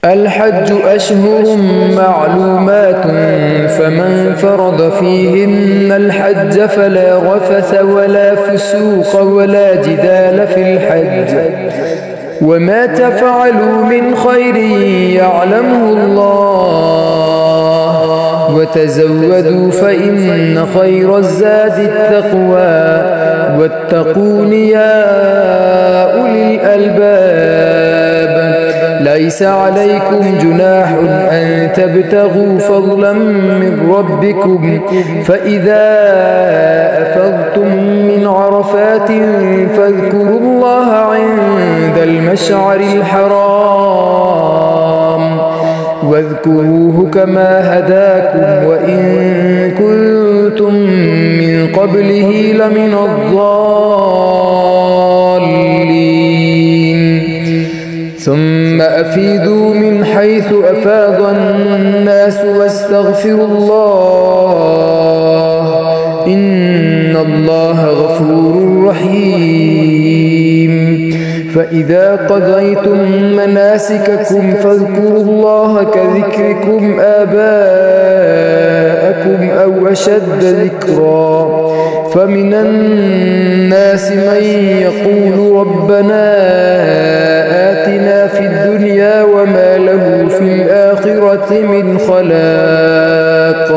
الحج أشهر معلومات، فمن فرض فيهن الحج فلا رفث ولا فسوق ولا جدال في الحج، وما تفعلوا من خير يعلمه الله، وتزودوا فإن خير الزاد التقوى، واتقون يا أولي الألباب. ليس عليكم جناح أن تبتغوا فضلا من ربكم، فإذا أفضتم من عرفات فاذكروا الله عند المشعر الحرام، واذكروه كما هداكم وإن كنتم من قبله لمن الضالين. ثم أفيدوا من حيث أفاض الناس واستغفروا الله، إن الله غفور رحيم. فإذا قضيتم مناسككم فاذكروا الله كذكركم آباءكم أو أشد ذكرا. فمن الناس من يقول ربنا آتنا في الدنيا وما له في الآخرة من خلاق.